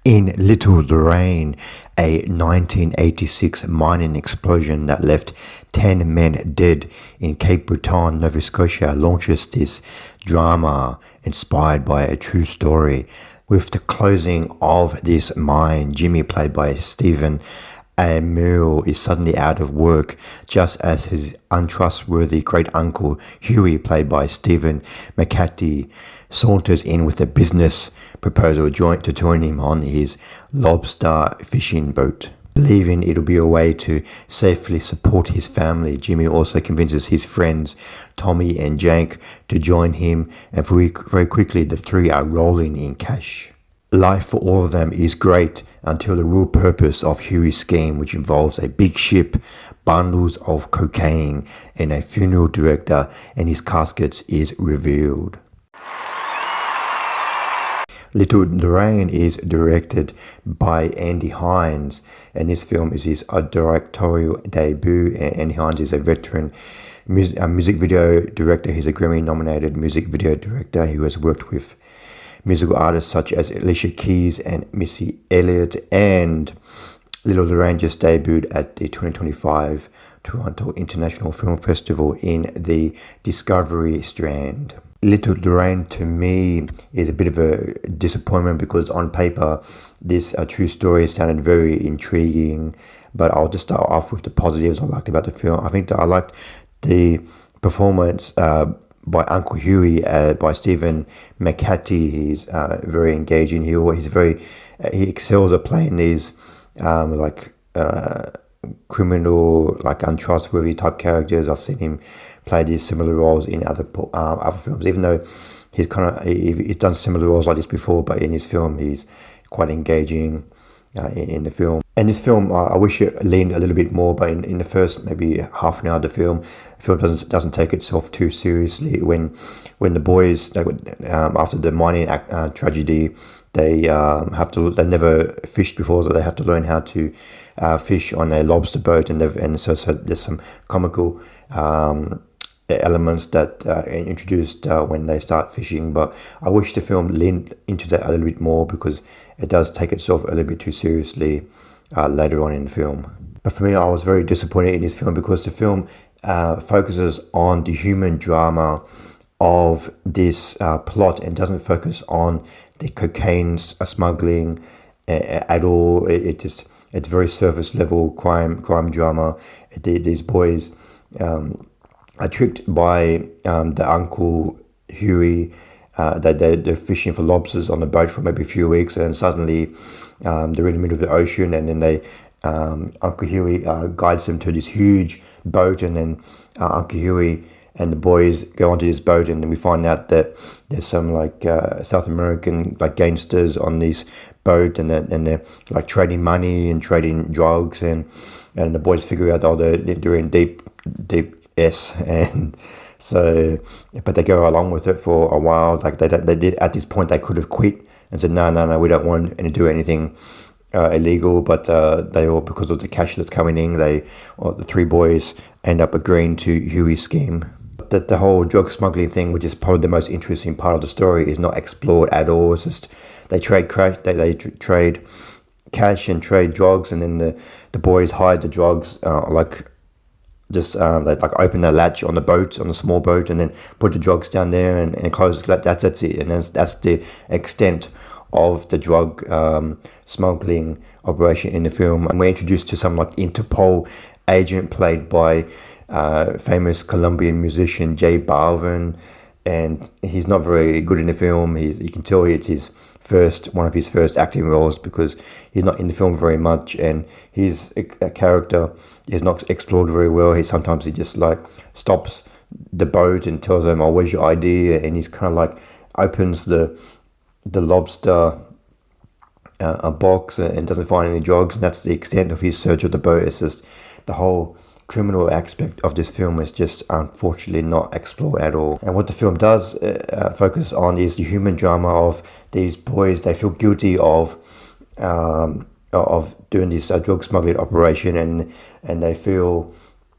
In Little Lorraine, a 1986 mining explosion that left 10 men dead in Cape Breton, Nova Scotia, launches this drama inspired by a true story. With the closing of this mine, Jimmy, played by Stephen Amell, is suddenly out of work, just as his untrustworthy great uncle Huey, played by Stephen McHattie, saunters in with a business proposal to join him on his lobster fishing boat. Believing it'll be a way to safely support his family, Jimmy also convinces his friends Tommy and Jake to join him, and very quickly the three are rolling in cash. Life for all of them is great until the real purpose of Huey's scheme, which involves a big ship, bundles of cocaine, and a funeral director and his caskets, is revealed. Little Lorraine is directed by Andy Hines, and this film is his directorial debut. Andy Hines is a veteran music video director. He's a Grammy-nominated music video director who has worked with musical artists such as Alicia Keys and Missy Elliott, and Little Lorraine just debuted at the 2025 Toronto International Film Festival in the Discovery Strand. Little Lorraine, to me, is a bit of a disappointment because on paper this true story sounded very intriguing, but I'll just start off with the positives I liked about the film. I think that I liked the performance by Uncle Huey, by Stephen McHattie. He's very engaging. He excels at playing these criminal, untrustworthy type characters. I've seen him play these similar roles in other films, even though he's done similar roles like this before, but in this film he's quite engaging in the film. And this film, I wish it leaned a little bit more, but in the first maybe half an hour of the film doesn't take itself too seriously. When the boys, after the mining tragedy, they never fished before, so they have to learn how to fish on a lobster boat, and so there's some comical elements that introduced when they start fishing. But I wish the film leaned into that a little bit more, because it does take itself a little bit too seriously later on in the film. But for me, I was very disappointed in this film because the film focuses on the human drama of this plot and doesn't focus on the cocaine smuggling at all. It's very surface level crime drama. These boys are tricked by the uncle Huey. They're fishing for lobsters on the boat for maybe a few weeks, and suddenly they're in the middle of the ocean, and then Uncle Huey guides them to this huge boat, and then Uncle Huey and the boys go onto this boat, and then we find out that there's some South American gangsters on this boat, and they're trading money and trading drugs, and the boys figure out they're in deep S, and so, but they go along with it for a while. They did at this point they could have quit and said no, we don't want to do anything illegal, but they all, because of the cash that's coming in, the three boys end up agreeing to Huey's scheme. That the whole drug smuggling thing, which is probably the most interesting part of the story, is not explored at all. It's just they trade cash and trade drugs, and then the boys hide the drugs they open the latch on the boat, on the small boat, and then put the drugs down there and close. That's it, and that's the extent of the drug smuggling operation in the film. And we're introduced to some Interpol agent played by famous Colombian musician J Balvin, and he's not very good in the film. You can tell it's one of his first acting roles, because he's not in the film very much, and his character is not explored very well. He just stops the boat and tells them, "Oh, where's your ID?" And he's kind of opens the lobster box and doesn't find any drugs, and that's the extent of his search of the boat. It's just the whole criminal aspect of this film is just unfortunately not explored at all. And what the film does focus on is the human drama of these boys. They feel guilty of doing this drug smuggling operation, and they feel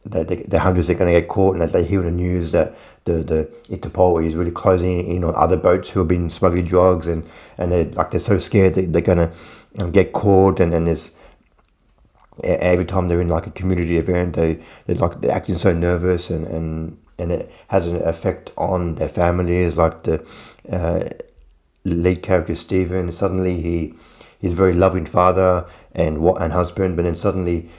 that they're hungry, they're going to get caught, and that they hear the news that the Interpol is really closing in on other boats who have been smuggling drugs, and they're so scared that they're gonna get caught, and there's every time they're in like a community event, they're acting so nervous, and it has an effect on their families. Like the lead character Stephen, suddenly he's a very loving father and husband, but then suddenly,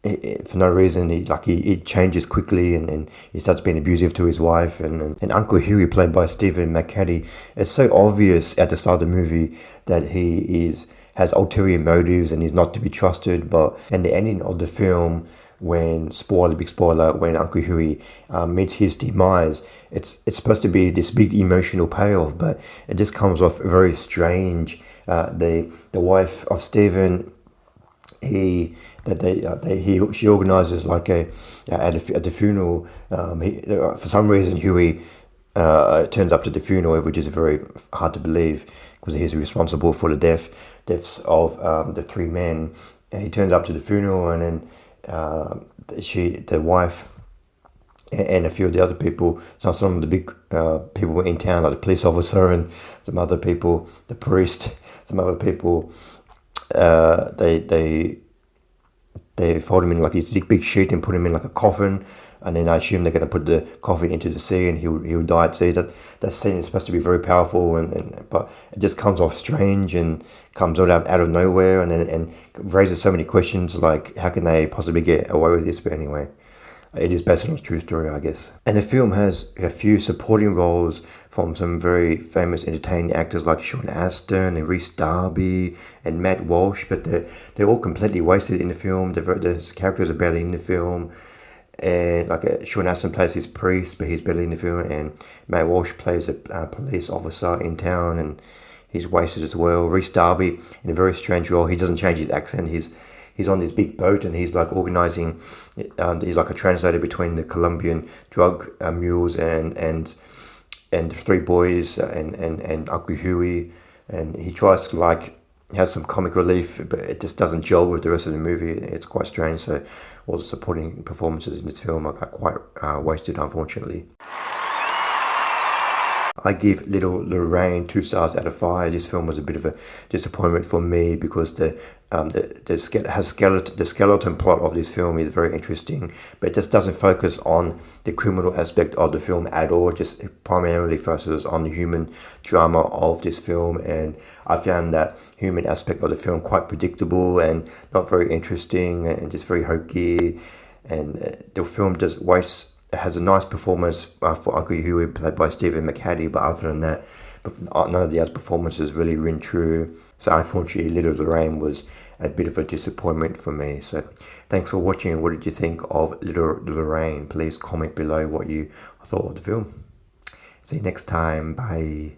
for no reason, he changes quickly, and he starts being abusive to his wife, and Uncle Huey, played by Stephen McHattie, it's so obvious at the start of the movie that he has ulterior motives and he's not to be trusted. But in the ending of the film, when big spoiler, when Uncle Huey meets his demise, it's supposed to be this big emotional payoff, but it just comes off very strange. The wife of Stephen, she organizes like at the funeral. For some reason, Huey turns up to the funeral, which is very hard to believe because he's responsible for the deaths of the three men. And he turns up to the funeral, and then the wife and a few of the other people, some of the big people were in town, like the police officer and some other people, the priest, some other people. They fold him in like this big sheet and put him in like a coffin, and then I assume they're going to put the coffin into the sea, and he'll die at sea. That scene is supposed to be very powerful, but it just comes off strange and comes out of nowhere, and raises so many questions, like how can they possibly get away with this? But anyway, it is based on a true story, I guess. And the film has a few supporting roles from some very famous entertaining actors like Sean Astin and Rhys Darby and Matt Walsh, but they're all completely wasted in the film. The characters are barely in the film. And like Sean Astin plays his priest, but he's barely in the film, and Matt Walsh plays a police officer in town, and he's wasted as well. Rhys Darby, in a very strange role, he doesn't change his accent. He's on this big boat, and he's like organizing. He's like a translator between the Colombian drug mules and the three boys and Uncle Huey, and he tries to like has some comic relief, but it just doesn't gel with the rest of the movie. It's quite strange. So all the supporting performances in this film are quite wasted, unfortunately. I give Little Lorraine 2 stars out of 5. This film was a bit of a disappointment for me because the skeleton plot of this film is very interesting, but it just doesn't focus on the criminal aspect of the film at all. It just primarily focuses on the human drama of this film, and I found that human aspect of the film quite predictable and not very interesting and just very hokey. And the film just has a nice performance for Uncle Huey, played by Stephen McHattie, but other than that, none of the other performances really ring true. So unfortunately, Little Lorraine was a bit of a disappointment for me. So thanks for watching. What did you think of Little Lorraine? Please comment below what you thought of the film. See you next time. Bye.